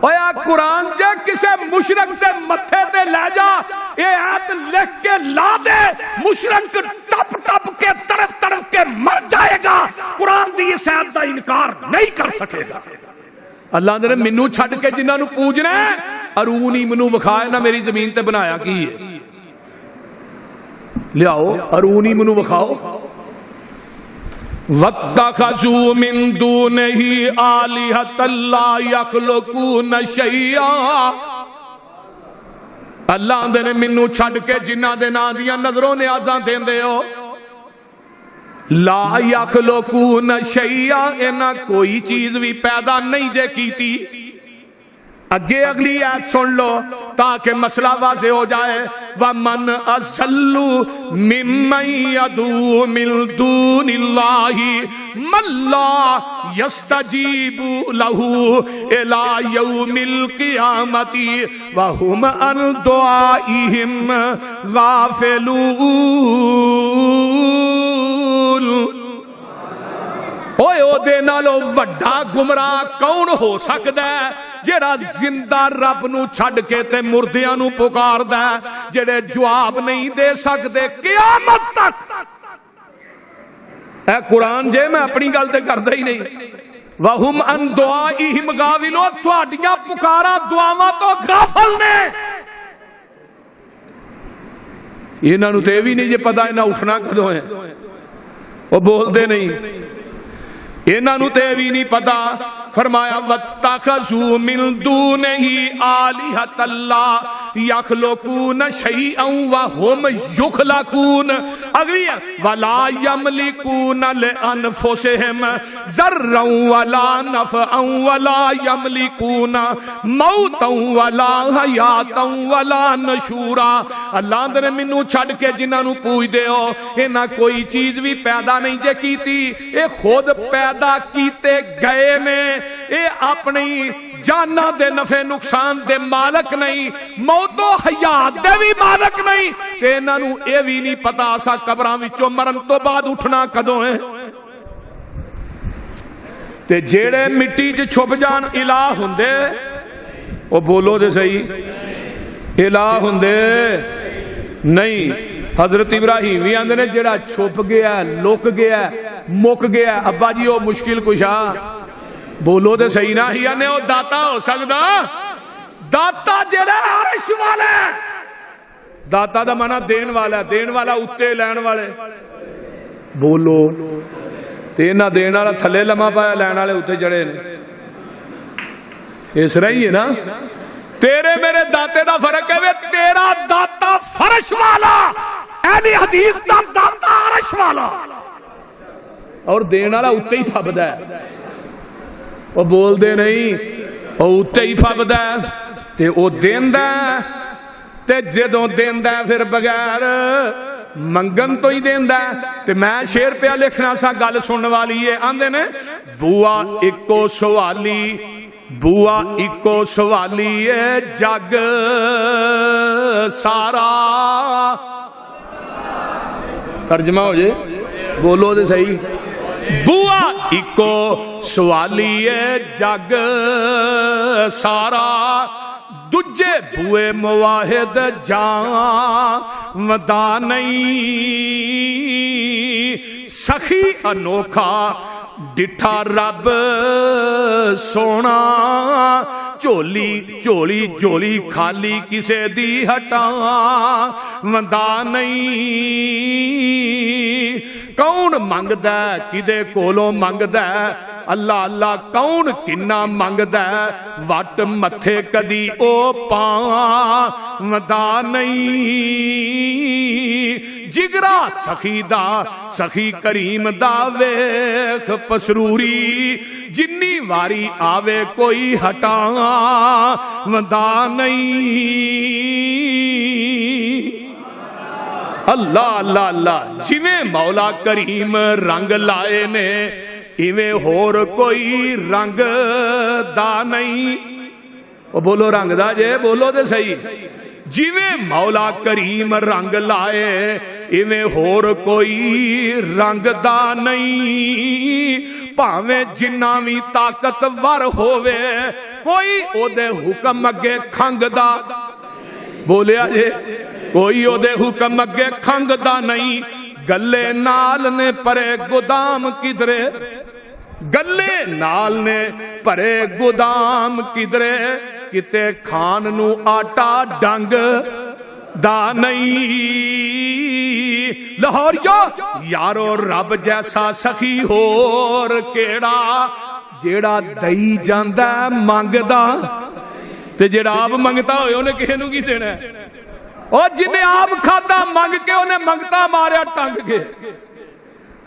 ہویا قرآن جے کسے مشرک سے متھے تے لے جا اے آیت لکھ کے لا دے مشرک ٹپ ٹپ کے طرف طرف کے مر جائے گا قرآن دی اس آیت دا انکار نہیں کر سکے گا اللہ نے منو چھڑ کے جنہاں نو پوجنا ہے ارونی منو وکھائے نہ میری زمین تے بنایا کی ہے لیاؤ ارونی منو وکھاؤ وَاتَّخَذُوا مِن دُونِهِ آلِهَةً لَا يَخْلُقُونَ شَيْئًا اللہ دے نے منو چھڑ کے جنہ دے نا دیاں نظروں نیازاں دیندے ہو لا يَخْلُقُونَ شَيْئًا اینا کوئی چیز بھی پیدا نہیں جے کیتی اگے اگلی آیت سن لو تاکہ مسئلہ واضح ہو جائے وَمَنْ أَضَلُّ مِمَّن يَدْعُو مِن دُونِ اللَّهِ مَن لَّا يَسْتَجِيبُ لَهُ إِلَىٰ يَوْمِ الْقِيَامَةِ وَهُمْ عَنْ دُعَائِهِمْ غَافِلُونَ اوئے او دے نالو وڈا گمراہ کون ہو سکدا ہے جیڑا زندہ رب نو چھڑ کے تے مردیاں نو پکار دا جیڑے جواب نہیں دے سکتے قیامت تک اے قرآن جے میں اپنی گل تے کردا ہی نہیں وَهُمْ عَنْ دُعَائِهِمْ غَافِلُونَ تہاڈیاں پکاراں دعاواں تو غافل نے انہاں نو تے وی نہیں جے پتہ انہاں اٹھنا کدوں ہے وہ بول دے نہیں انہاں نو تے وی نہیں پتا فرمایا وَاتَّخَذُوا مِن دُونِهِ آلِهَةً لَا يَخْلُقُونَ شَيْئًا وَهُمْ يُخْلَقُونَ اگلی وَلَا يَمْلِكُونَ لِأَنفُسِهِمْ ضَرًّا وَلَا نَفْعًا وَلَا يَمْلِكُونَ مَوْتًا وَلَا حَيَاةً وَلَا نُشُورًا اللہ نے منو چھڑ کے جنہاں نو پوچھ دے ہو انہاں کوئی چیز بھی پیدا نہیں جے کیتی اے خود پیدا کیتے گئے نے اے اپنی جانا دے نفع نقصان دے مالک نہیں موت و حیات دے بھی مالک نہیں تے انہاں نو اے بھی نہیں پتا سا قبراں وچوں مرن تو بعد اٹھنا کدوں ہے تے جیڑے مٹی چ چھپ جان الہ ہوندے او بولو دے صحیح الہ ہوندے نہیں حضرت ابراہیم بھی آندے نے جیڑا چھپ گیا لک گیا مک گیا ابا جی او مشکل کشا بولو دے صحیح نہ ہی آنے او داتا ہو سکدا داتا جڑا عرش والا داتا دا معنی دین والا اتے لین والے بولو تے نہ دین والا تھلے لما پایا لین والے اتے چڑھے اس طرح ہی ہے نا تیرے میرے داتے دا فرق ہے تیرا داتا فرش والا اہل حدیث دا داتا عرش والا اور دین والا اتے ہی پھبدا ہے وہ بول دے نہیں وہ اتے ہی پھبدا ہے تے وہ دیندا ہے تے جدوں دیندا ہے پھر بغیر منگن تو ہی دیندا ہے تے میں شعر پہ لکھنا سا گل سنن والی ہے آندے نے بوا اکو سوالی ہے جگ سارا ترجمہ ہو جائے بولو دے صحیح بوا اکو سوالی ہے جگ سارا دجے بوئے مواحد جان ودا نہیں سخی انوکھا ڈٹھا رب سونا چولی خالی کسے دی ہٹا وندا نہیں کون منگدا کدے کولوں منگدا اللہ اللہ کون کنا منگدا وٹ متھے کدی او پا وندا نہیں جگرا سخی دا سخی کریم دا ویخ پسروری جنی واری آوے کوئی ہٹا وندا نہیں اللہ اللہ اللہ جویں مولا کریم رنگ لائے نے ایویں ہور کوئی رنگ دا نہیں وہ بولو رنگ دا جے بولو دے صحیح جویں مولا کریم رنگ لائے ایویں ہور کوئی رنگ دا نہیں ਭਾਵੇਂ ਜਿੰਨਾ ਵੀ ਤਾਕਤਵਰ ਹੋਵੇ ਕੋਈ ਉਹਦੇ ਹੁਕਮ ਅੱਗੇ ਖੰਗਦਾ, ਬੋਲਿਆ ਜੇ ਕੋਈ ਉਹਦੇ ਹੁਕਮ ਅੱਗੇ ਖੰਗਦਾ ਨਹੀਂ। ਗੱਲੇ ਨਾਲ ਨੇ ਭਰੇ ਗੋਦਾਮ ਕਿਧਰੇ, ਗੱਲੇ ਨਾਲ ਨੇ ਭਰੇ ਗੋਦਾਮ ਕਿਧਰੇ, ਕਿਤੇ ਖਾਨ ਨੂੰ ਆਟਾ ਡੰਗ ਦਾ ਨਹੀਂ। ਲਾਹੌਰੀਓ ਯਾਰੋ ਰੱਬ ਜੈਸਾ ਸਖੀ ਹੋਰ ਕਿਹੜਾ, ਜਿਹੜਾ ਦਈ ਜਾਂਦਾ ਮੰਗਦਾ, ਤੇ ਜਿਹੜਾ ਆਪ ਮੰਗਦਾ ਹੋਏ ਉਹਨੇ ਕਿਸੇ ਨੂੰ ਕੀ ਦੇਣਾ। ਉਹ ਜਿੰਨੇ ਆਪ ਖਾਦਾ ਮੰਗ ਕੇ ਉਹਨੇ ਮੰਗਤਾ ਮਾਰਿਆ ਟੰਗ ਕੇ।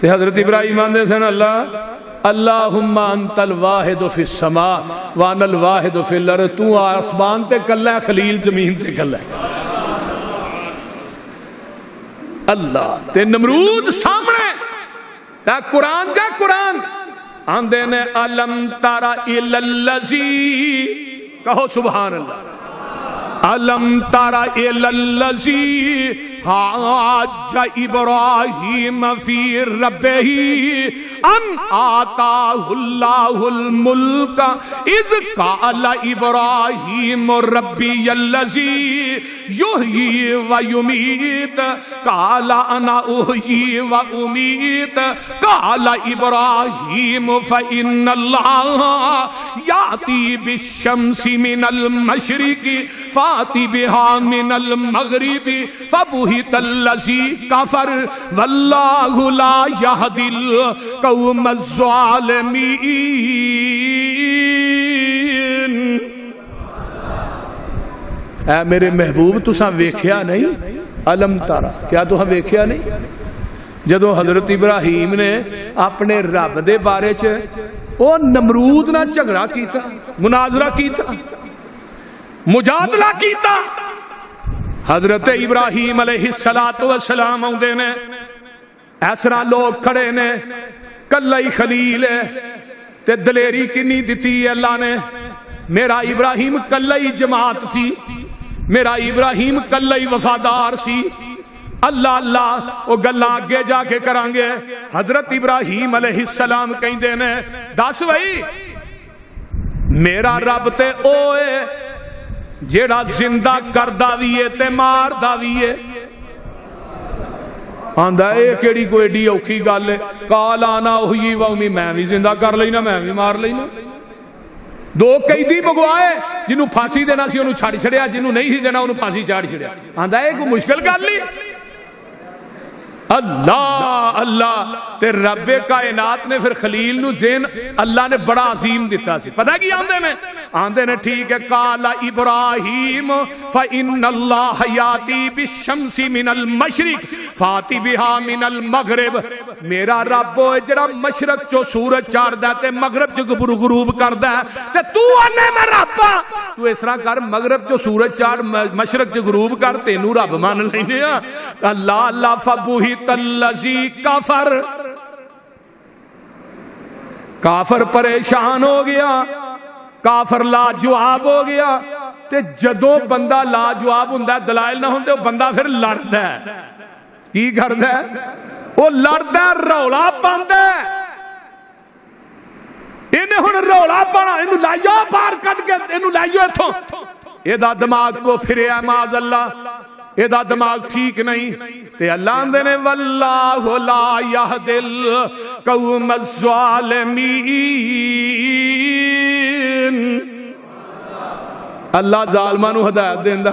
تے حضرت ابراہیم آندے سن اللہ اللہم انت الواحد فی السماء وانا الواحد فی الارض، تو آسمان تے کلا ہے، خلیل زمین تے کلا ہے۔ اللہ تے نمرود سامنے تے قرآن جا قرآن آندے نے الم تر الی الذی، کہو سبحان اللہ، الم تر الی الذی حاج ابراہیم فی ربہ ان آتاہ اللہ الملک اذ قال ابراہیم ربی الذی یحیی و یمیت قال انا احیی و امیت قال ابراہیم فإن اللہ یأتی بالشمس من المشرق فاتی بها من المغرب فبہت الذی کفر واللہ لا یہدی القوم الظالمین۔ اے میرے محبوب تساں ویکھیا نہیں؟ علم تارا، کیا تساں ویکھیا نہیں؟ جدو حضرت ابراہیم نے اپنے رب دے بارے چ او نمرود نہ جھگڑا کیتا، مناظرہ کیتا، مجادلہ کیتا، حضرت ابراہیم علیہ السلام آؤندے نے، ایسرا لوگ کھڑے نے، کلا ہی خلیل ہے تے دلیری کنی دتی اللہ نے، میرا ابراہیم کلا ہی جماعت سی، میرا ابراہیم کلا ہی وفادار سی۔ اللہ اللہ او گلا آگے جا کے کرانگے۔ حضرت ابراہیم علیہ السلام کہندے نے دس بھائی میرا رب تے اوے جیڑا زندہ کردہ بھی ہے تے ماردہ بھی ہے۔ آندہ اے کیڑی کوئی ایڈی اوکھی گل ہے، قال انا احیی و امیت، میں بھی زندہ کر لینا میں بھی مار لینا۔ دو قیدی بگوائے، جنہوں پھانسی دینا سی انہوں چھاڑ چھڑیا، جنہوں نہیں سی دینا انہوں پھانسی چھاڑ چھڑیا۔ آندہ اے کوئی مشکل گل نہیں۔ اللہ اللہ تے رب کائنات نے پھر خلیل نو ذہن اللہ نے بڑا عظیم دیتا سی۔ پتہ کی آندے نے ٹھیک ہے، قال ابراہیم فإن اللہ یاتی بالشمس من المشرق فاتی بہا من المغرب، میرا رب جڑا مشرق چو سورج چاڑدا تے مغرب چ غروب کردا تے تو انے میں رب، تو اس طرح کر مغرب چو سورج چاڑ مشرق چ غروب کر، تینوں رب مان لینے۔ اللہ اللہ فبہت الذی کفر، کافر پریشان ہو گیا، کافر لا جواب ہو گیا۔ تے جدوں بندہ لا جواب ہوندا دلائل نہ ہوندے، بندہ پھر لڑدا ہے۔ کی کردا ہے؟ وہ لڑدا رولا پاندا ہے۔ انہیں ہن رولا پانا، اینوں لائیو باہر کڈ کے، اینوں لائیو ایتھوں، اے دا دماغ کو پھریا معاذ اللہ، اے دا دماغ ٹھیک نہیں۔ تے اللہ اندے نے واللہ لا یہدی القوم الظالمین، اللہ ظالماں نو ہدایت دیندا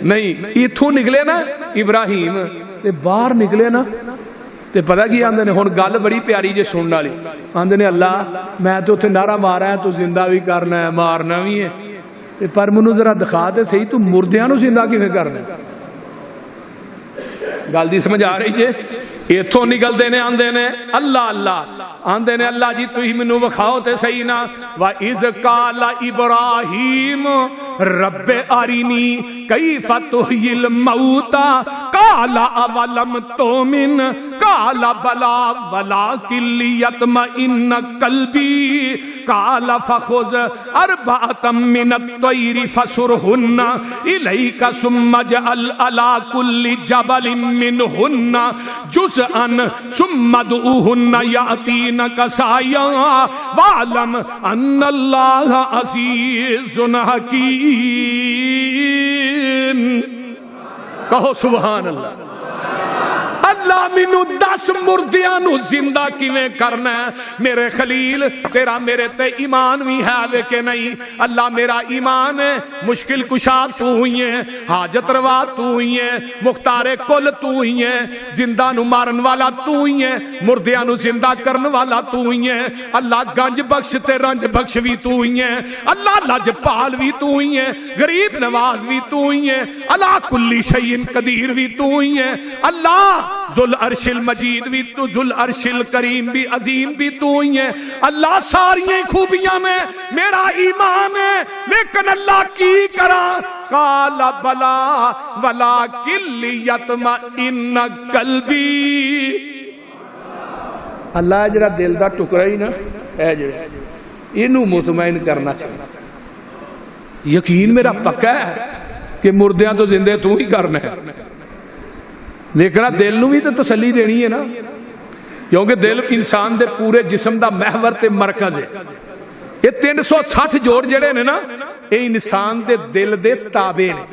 نہیں۔ ایتھوں نکلے نا ابراہیم تے باہر نکلے نا تے پتہ کی آندے نے، ہن گل بڑی پیاری جے سنن والی، آندے نے اللہ میں تو اوتھے نعرہ مارا ہے، تو زندہ بھی کرنا ہے مارنا بھی ہے، تے پر مینوں ذرا دکھا دے صحیح تو مردیاں نو زندہ کیویں کرنا ہے؟ گل دی سمجھ آ رہی جے؟ ایتھوں نکلدے نے، آندے نے اللہ اللہ، آندے نے اللہ جی تسی مینوں وکھاؤ تے صحیح نا۔ وَإِذْ قَالَ إِبْرَاهِيمُ رَبِّ أَرِنِي كَيْفَ تُحْيِي الْمَوْتَى قَالَ أَوَلَمْ تُؤْمِنْ قَالَ بَلَىٰ وَلَٰكِن لِيَطْمَئِنَّ قَلْبِي قَالَ فَخُذْ أَرْبَعَةً مِّنَ الطَّيْرِ فَصُرْهُنَّ إِلَيْكَ ثُمَّ اجْعَلْ عَلَىٰ كُلِّ جَبَلٍ مِّنْهُنَّ جُزْءًا ثُمَّ ادْعُوهُنَّ يَأْتِينَكَ سَعْيًا وَاعْلَمْ أَنَّ اللَّهَ عَزِيزٌ حَكِيمٌ۔ کہو سبحان اللہ۔ اللہ مینوں دس مردیاں نو زندہ کیویں کرنا ہے؟ میرے خلیل تیرا میرے تے ایمان بھی ہے وے کہ نہیں؟ اللہ میرا ایمان ہے، مشکل کشا تو ہی ہے، حاجت روا تو ہی ہے، مختار کل تو ہی ہے، زندہ نو مارن والا تو ہی ہے، مردیاں نو زندہ کرن والا تو ہی ہے۔ اللہ گنج بخش تے رنج بخش بھی تو ہی ہے، اللہ لجپال بھی تو ہی ہے، غریب نواز بھی تو ہی ہے، اللہ کلی شیء قدیر بھی تو ہی ہے۔ اللہ ذل عرش المجید بھی تو، ذل عرش الکریم بھی، عظیم بھی تو ہی ہے اللہ، ساری خوبیاں میں میرا ایمان ہے، لیکن اللہ کی کرا؟ قال بلا ولکن لیطمئن قلبی، اللہ جڑا دل دا ٹکڑا ہی نا اے جڑا اینو مطمئن کرنا چاہیے، یقین میرا پکا ہے کہ مردیاں تو زندے تو ہی کرنا ہے، لیکن دل نو بھی تو تسلی دینی ہے نا، کیونکہ دل انسان دے پورے جسم دا محور تے مرکز ہے۔ یہ 360 جوڑ جڑے نے نا یہ انسان دے دل دے تابع نے۔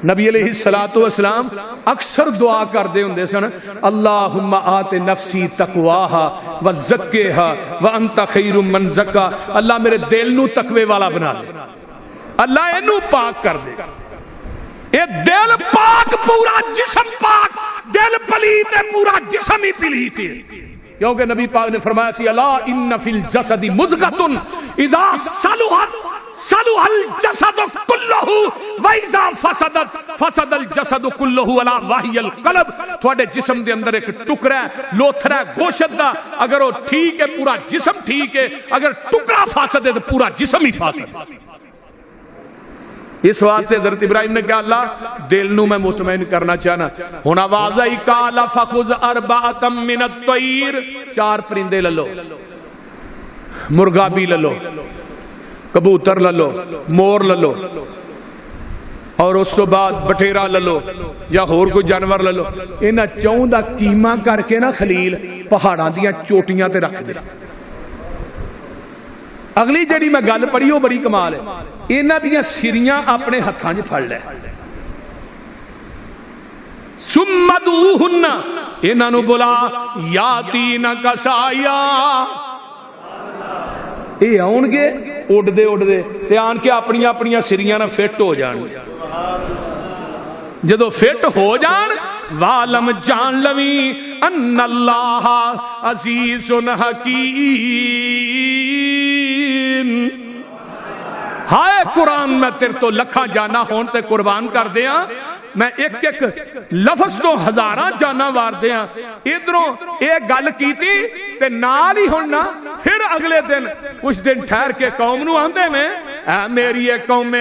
نبی علیہ السلام اکثر دعا کر دے ہوندے سن، اللہم آت نفسی تقواہا وزکیہا وانت خیر من زکا، اللہ میرے دل نو تقوی والا بنا دے، اللہ اینو پاک کر دے۔ اے دل پاک پورا جسم پاک، دل پلیت ہے پورا جسم ہی پلیت ہے، کیونکہ نبی پاک نے فرمایا سی الا ان فی الجسد مضغۃ اذا صلحت صلح الجسد كله واذا فسدت فسد الجسد كله الا وهي القلب، تواڈے جسم دے اندر ایک ٹکڑا ہے، لوتھرا ہے گوشت دا، اگر وہ ٹھیک ہے پورا جسم ٹھیک ہے، اگر ٹکڑا فاسد ہے تو پورا جسم ہی فاسد ہے۔ اس واسطے حضرت ابراہیم نے کہا اللہ دل نو میں مطمئن کرنا چاہنا، ہن آواز آئی قال فخذ اربعۃ من الطیر، 4 پرندے لے لو، مرغا بھی لے لو، کبوتر لے لو، مور لے لو، اور اس تو بعد بٹیرا لے لو یا اور کوئی جانور لے لو، انہاں چوں دا قیمہ کر کے نا خلیل پہاڑاں دیاں چوٹیاں تے رکھ دے۔ اگلی جڑی میں گل پڑھی وہ بڑی کمال ہے، انہاں دیاں سریاں اپنے ہتھاں وچ پھڑ لے، ثم ادعوہن، انہاں نو بلا یاتینک سعیا، اے آن گے اڑ دے تے آن کے اپنی اپنی سریاں نہ فٹ ہو جان، جدو فٹ ہو جان والم جان لوی ان اللہ عزیز حکیم۔ ہائے قرآن میں تیر تو لکھا جانا ہون تے قربان کر دیاں، میں ایک ایک لفظ تو ہزاراں جانا وار دیاں، ادھروں ایک گل کیتی تے نال ہی ہونا، پھر اگلے دن کچھ دن ٹھہر کے قوم نو آندے میں اے میری قوم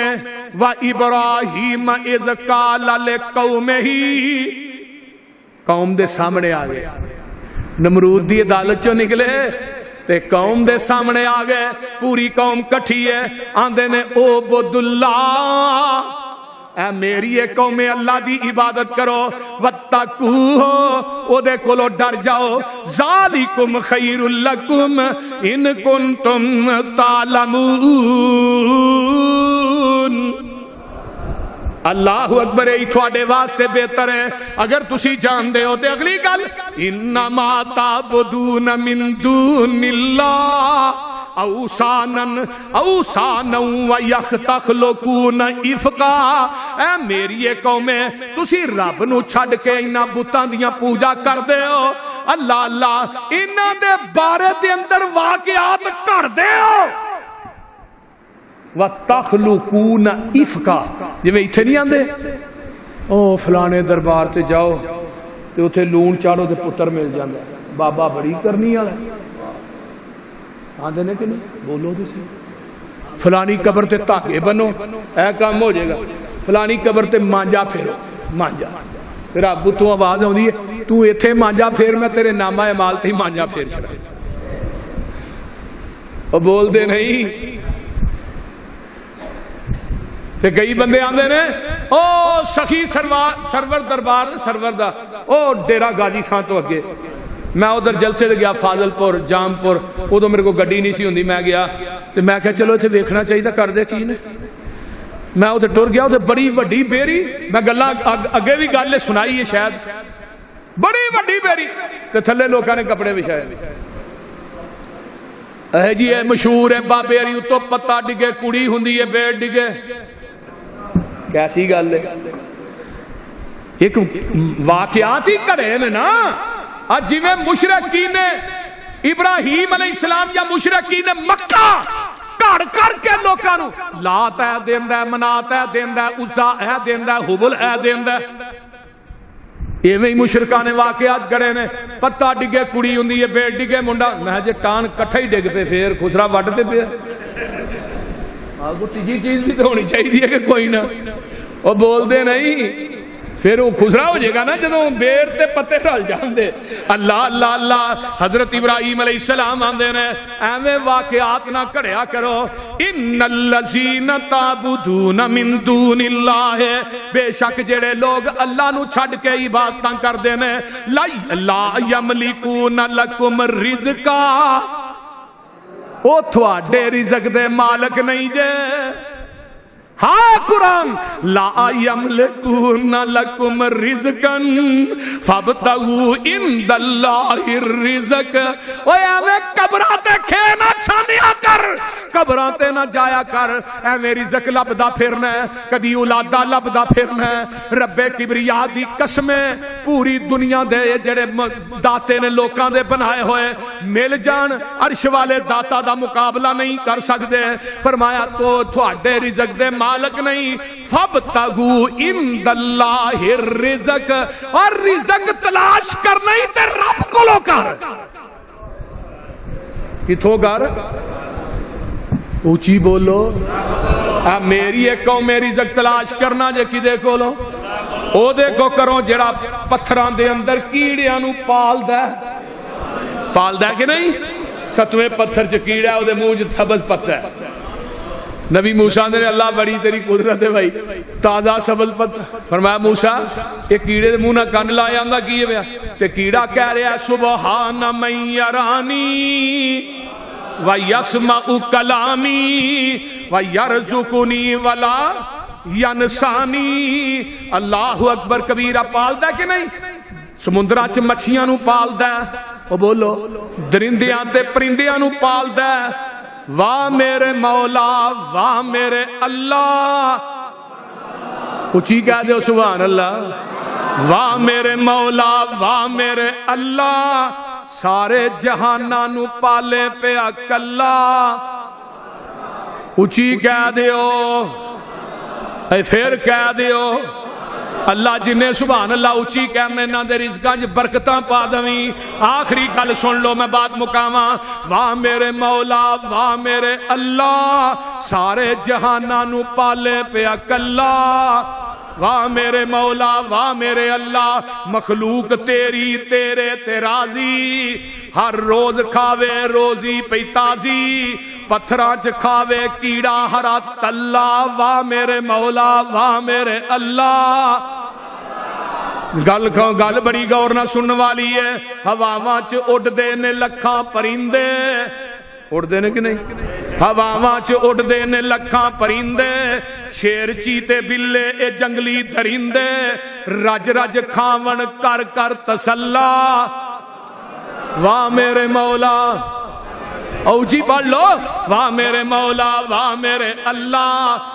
و ابراہیم اذ قال لقومہ، قوم دے سامنے آ گئے، نمرود دی عدالت چوں نکلے تے قوم دے سامنے آ گئے، پوری قوم کٹھی ہے، آندے نے او عبد اللہ، اے میری قوم اللہ دی عبادت کرو، واتقوہ، او دے کولو ڈر جاؤ، ذالکم خیر لکم ان کنتم تعلمون۔ اللہ اکبر، ای تھوڑے واسطے بہتر ہے اگر تسی جان دے ہو۔ تے اگلی گل انما تعبدون من دون اللہ اوثانا ویختخلقون افقا، اے میری قوم تسی رب نو چھڈ کے انہاں بتاں دیاں پوجا کردے ہو، اللہ اللہ انہاں دے بارے دے اندر واقعات کردے ہو، وَتَخْلُقُونَ إِفْكًا، جویں ایتھے نہیں آندے او فلانے دربار تے جاؤ تے اوتھے لون چاڑو تے پتر مل جاندا، بابا بڑی کرنی والا آندے نے کہ نہیں، بولو تے سی، فلانی قبر تے تاگے بنو اے کام ہو جائے گا، فلانی قبر تے مانجا پھیرو، مانجا، پھر ابو تو آواز آندی ہے تو ایتھے مانجا پھیر، میں تیرے نامہ اعمال تے مانجا پھیر چھڑا، او بول دے نہیں۔ تے کئی بندے آندے نے او سخی سرور دربار سرور دا او ڈیرا غازی خان تو اگے، میں ادھر جلسے تے گیا فاضل پور جام پور، ادو میرے کو گڈی نہیں سی ہوندی، میں گیا تے میں کہا چلو اتنے ویکھنا چاہیے کر دے کی نے، میں ادھر ٹر گیا، ادھر بڑی وڈی بیری، میں گلا اگے بھی گل سنائی ہے شاید، بڑی وڈی بیری تے تھلے لوکاں نے کپڑے وچھائے، اے جی اے مشہور ہے بابے اری اتو پتا ڈگے کڑی ہوندی ہے بیڑ ڈگے، کیسی گل ہے، ایک واقعات ہی کرے نا، آج جی میں مشرقین ابراہیم علیہ السلام یا مشرقین مکہ کڑ کر کے لوکاں نو لات ہے دیندا ہے، منات ہے دیندا ہے، عزا ہے دیندا ہے، حبل ہے دیندا ہے، ایویں ہی مشرکاں نے واقعات گڑے نے، پتا ڈگے کڑی ہوندی ہے، بیٹ ڈگے منڈا، میں جے ٹان کٹھا ہی ڈگ پہ پھر خسرا وڈ تے پیا آگو تیجی چیز بھی تو ہونی چاہیے کہ کوئی نہ، وہ بول دے نہیں، پھر وہ خسرا ہو جائے گا نا جدوں بیر تے پتے رل جاندے۔ اللہ اللہ اللہ، حضرت ابراہیم علیہ السلام آندے نے ایویں واقعات نہ کڑیا کرو۔ ان الذین تعبدون من دون اللہ، بے شک جڑے لوگ اللہ نو چھڈ کے عبادتاں کردے نے، لا یملکون لکم رزقا، او تھوڑے رزق دے مالک نہیں جے۔ ہاں قرآن، لا یملکون لکم رزقا فابتغوا عند اللہ الرزق۔ اوے ایویں قبراں تے کھینا چھانیا کر، قبراں تے نہ جایا کر، ایویں رزق لبدا پھرنا ہے، کدی اولادا لبدا پھرنا ہے۔ رب کبریا دی قسمیں پوری دنیا دے جڑے داتے نے لوکاں دے بنائے ہوئے مل جان، عرش والے داتا دا مقابلہ نہیں کر سکدے۔ فرمایا تو تھوڑے رزق دے مالک نہیں، فابتغوا عند اللہ الرزق، اور رزق تلاش کرنا ہی تے رب کولوں کر۔ کتھوں کر؟ اونچی بولو، میری ایک قوم میں رزق تلاش کرنا جے کدے کولوں، او دے کو کرو جڑا پتھراں دے اندر کیڑیاں نو پالدا ہے کہ نہیں؟ ستویں پتھر چ کیڑا ہے، او دے منہ چ سبز پتہ ہے۔ نبی موسیٰ نے اللہ بڑی تیری قدرت ہے بھائی، تازہ سبز پتہ۔ فرمایا موسیٰ یہ کیڑے دے منہ نہ کن لایا اندہ کیے بیا، تے کیڑا کہہ رہا ہے سبحان من یرانی وَيَسْمَعُ كَلَامِي وَيَرْزُقُنِي وَلَا يَنْسَانِي۔ اللہ اکبر کبیرہ پالدا کہ نہیں؟ سمندراں چ مچھیاں نو پالدا ہے، او بولو درندیاں تے پرندیاں نو پالدا ہے۔ واہ میرے مولا، واہ میرے اللہ، اچھی کہہ دو سبحان اللہ۔ واہ میرے مولا، واہ میرے اللہ، سارے جہاناں نو پالے پہ اکلا، اچھی کہہ دیو، اے پھر کہہ دیو اللہ جنہیں سبحان اللہ اچھی کہنے نہ دے رزقاں جو برکتاں پا دویں۔ آخری گل سن لو میں بات مکاواں، واہ میرے مولا، واہ میرے اللہ، سارے جہاناں نو پالے پہ اکلا، واہ میرے مولا، واہ میرے اللہ، مخلوق تیری تیرے تے راضی، ہر روز کھاوے روزی پہ تازی، پتھراں چ کھاوے کیڑا ہرا تلا، واہ میرے مولا، واہ میرے اللہ۔ گل بڑی غور نہ سنن والی ہے۔ ہواواں چ اڈدے نے لکھاں پرندے، اڑدے نے کہ نہیں؟ ہواواں چ اڈدے نے لکھاں پرندے، شیر چیتے بلے اے جنگلی درندے، رج رج کھاون کر کر تسلا، واہ میرے مولا، او جی پڑھ لو، واہ میرے مولا، واہ میرے اللہ۔